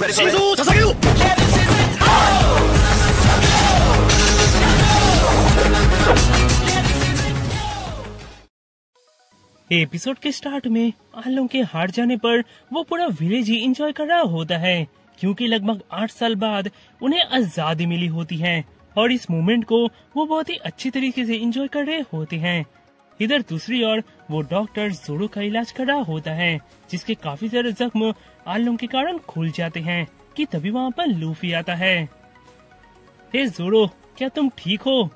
Episode के start में आलों के हार जाने पर वो पूरा विलेज ही एंजॉय कर रहा होता है, क्योंकि लगभग 8 साल बाद उन्हें आजादी मिली होती है और इस मोमेंट को वो बहुत ही अच्छी तरीके से एंजॉय कर रहे होते हैं। इधर दूसरी ओर वो डॉक्टर जोरो का इलाज कर रहा होता है, जिसके काफी सारे जख्म आलों के कारण खुल जाते हैं कि तभी वहाँ पर लूफी आता है। हे जोरो, क्या तुम ठीक हो?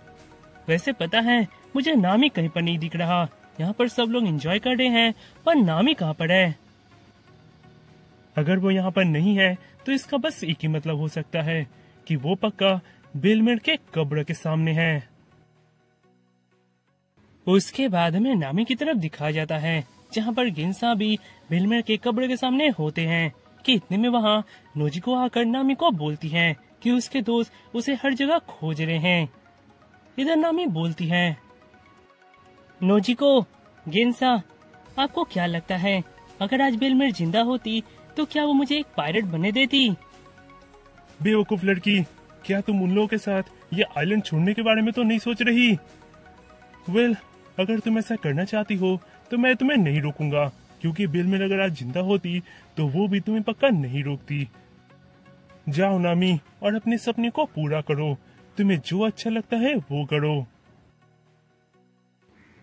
वैसे पता है मुझे नामी कहीं पर नहीं दिख रहा। यहाँ पर सब लोग एंजॉय कर रहे हैं, पर नामी कहाँ पर है? अगर वो यहाँ पर नहीं है तो इसका बस एक ही मतलब हो सकता है कि वो पक्का बेलमेंट के कब्र के सामने है। उसके बाद में नामी की तरफ दिखाया जाता है, जहाँ पर गिनसा भी बेलमेंट के कब्र के सामने होते हैं कि इतने में वहाँ नोजिको आकर नामी को बोलती है कि उसके दोस्त उसे हर जगह खोज रहे हैं। इधर नामी बोलती है, नोजिको, गिनसा, आपको क्या लगता है अगर आज बेलमेंट जिंदा होती तो क्या वो मुझे एक पायरेट बनने देती? बेवकूफ लड़की, क्या तुम उन लोगों के साथ ये आइलैंड छोड़ने के बारे में तो नहीं सोच रही? वेल, अगर तुम ऐसा करना चाहती हो तो मैं तुम्हें नहीं रोकूंगा, क्योंकि बेलमेंट अगर आज जिंदा होती तो वो भी तुम्हें पक्का नहीं रोकती। जाओ नामी और अपने सपने को पूरा करो, तुम्हें जो अच्छा लगता है वो करो।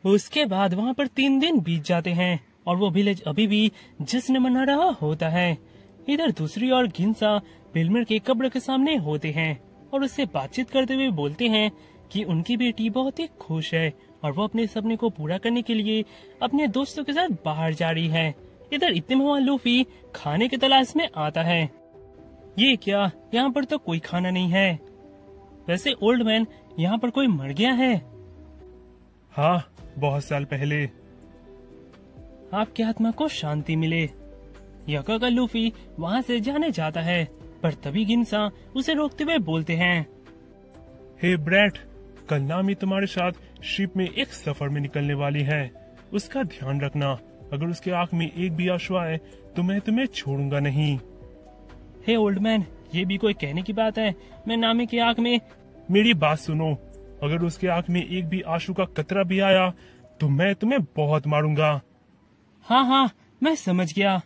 उसके बाद वहाँ पर 3 दिन बीत जाते हैं और वो विलेज अभी भी जश्न मना रहा होता है। इधर दूसरी ओर गिनसा बेलमेंट के कब्र के सामने होते हैं और उससे बातचीत करते हुए बोलते हैं कि उनकी बेटी बहुत ही खुश है और वो अपने सपने को पूरा करने के लिए अपने दोस्तों के साथ बाहर जा रही है। इधर इतने में वहाँ लूफी खाने की तलाश में आता है। ये क्या, यहाँ पर तो कोई खाना नहीं है। वैसे ओल्ड मैन, यहाँ पर कोई मर गया है? हाँ, बहुत साल पहले। आपकी आत्मा को शांति मिले। यह कहकर लूफी वहाँ से जाने जाता है, पर तभी गिनसा उसे रोकते हुए बोलते हैं, हे ब्रैट, कल नामी तुम्हारे साथ शिप में एक सफर में निकलने वाली है, उसका ध्यान रखना। अगर उसके आंख में एक भी आंसू आए तो मैं तुम्हें छोड़ूंगा नहीं। हे ओल्ड मैन, ये भी कोई कहने की बात है? मैं नामी की आंख में... मेरी बात सुनो, अगर उसके आंख में एक भी आंसू का कतरा भी आया तो मैं तुम्हें बहुत मारूंगा। हाँ, मैं समझ गया।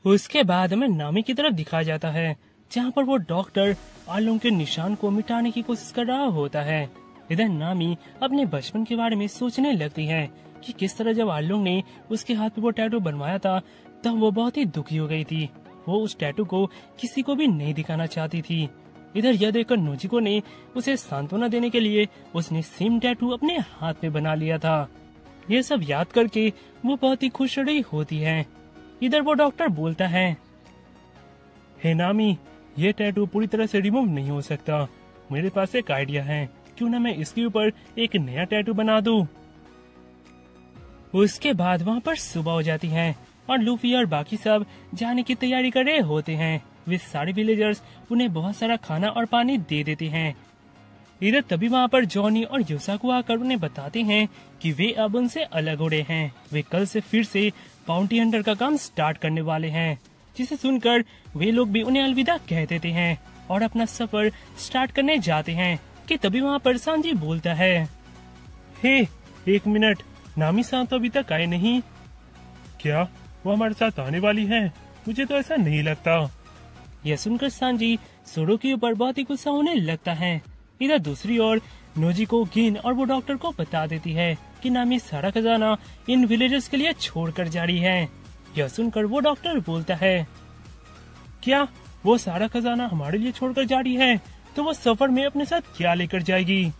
उसके बाद में नामी की तरफ दिखाया जाता है, जहाँ पर वो डॉक्टर आलों के निशान को मिटाने की कोशिश कर रहा होता है। इधर नामी अपने बचपन के बारे में सोचने लगती है कि किस तरह जब आलों ने उसके हाथ पे वो टैटू बनवाया था तब वो बहुत ही दुखी हो गई थी। वो उस टैटू को किसी को भी नहीं दिखाना चाहती थी। इधर यह देखकर नोजिको ने उसे सांत्वना देने के लिए उसने सेम टैटू अपने हाथ में बना लिया था। ये सब याद करके वो बहुत ही खुश रही होती है। इधर वो डॉक्टर बोलता है, हे नामी, ये टैटू पूरी तरह से रिमूव नहीं हो सकता। मेरे पास एक आइडिया है, क्यों ना मैं इसके ऊपर एक नया टैटू बना दूं। उसके बाद वहाँ पर सुबह हो जाती है और लूफी और बाकी सब जाने की तैयारी कर रहे होते हैं। वे सारे विलेजर्स उन्हें बहुत सारा खाना और पानी दे देते हैं। इधर तभी वहाँ पर जॉनी और योसाकू आकर उन्हें बताते हैं कि वे अब उनसे अलग हो रहे हैं। वे कल से फिर से बाउंटी हंटर का काम स्टार्ट करने वाले हैं, जिसे सुनकर वे लोग भी उन्हें अलविदा कह देते हैं और अपना सफर स्टार्ट करने जाते हैं कि तभी वहाँ पर सांजी बोलता है, हे, 1 मिनट, नामी सान तो अभी तक आए नहीं। क्या वो हमारे साथ आने वाली है? मुझे तो ऐसा नहीं लगता। यह सुनकर सांजी सोरो के ऊपर बहुत ही गुस्सा होने लगता है। इधर दूसरी ओर नोजिको गिन और वो डॉक्टर को बता देती है कि नामी सारा खजाना इन विलेजर्स के लिए छोड़कर जा रही है। यह सुनकर वो डॉक्टर बोलता है, क्या वो सारा खजाना हमारे लिए छोड़कर जा रही है? तो वो सफर में अपने साथ क्या लेकर जाएगी?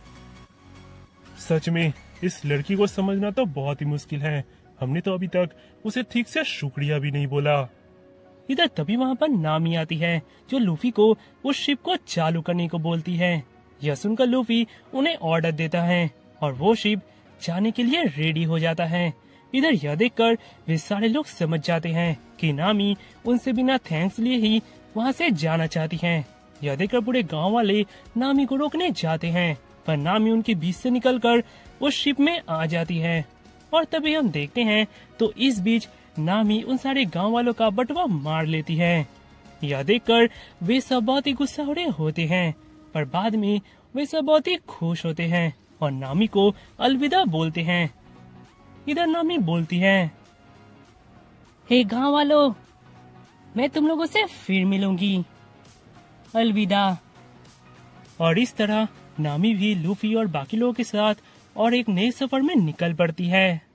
सच में इस लड़की को समझना तो बहुत ही मुश्किल है। हमने तो अभी तक उसे ठीक से शुक्रिया भी नहीं बोला। इधर तभी वहाँ पर नामी आती है, जो लूफी को उस शिप को चालू करने को बोलती है। यह सुनकर लूफी उन्हें ऑर्डर देता है और वो शिप जाने के लिए रेडी हो जाता है। इधर यह देखकर वे सारे लोग समझ जाते हैं कि नामी उनसे बिना थैंक्स लिए ही वहाँ से जाना चाहती है। यह देखकर पूरे गांव वाले नामी को रोकने जाते हैं, पर नामी उनके बीच से निकलकर उस शिप में आ जाती है। और तभी हम देखते हैं तो इस बीच नामी उन सारे गांव वालों का बटवा मार लेती है। यह देखकर वे सब बहुत ही गुस्सा हो रहे होते हैं, पर बाद में वे सब बहुत ही खुश होते हैं और नामी को अलविदा बोलते हैं। इधर नामी बोलती है, हे गांव वालों, मैं तुम लोगों से फिर मिलूंगी, अलविदा। और इस तरह नामी भी लूफी और बाकी लोगों के साथ और एक नए सफर में निकल पड़ती है।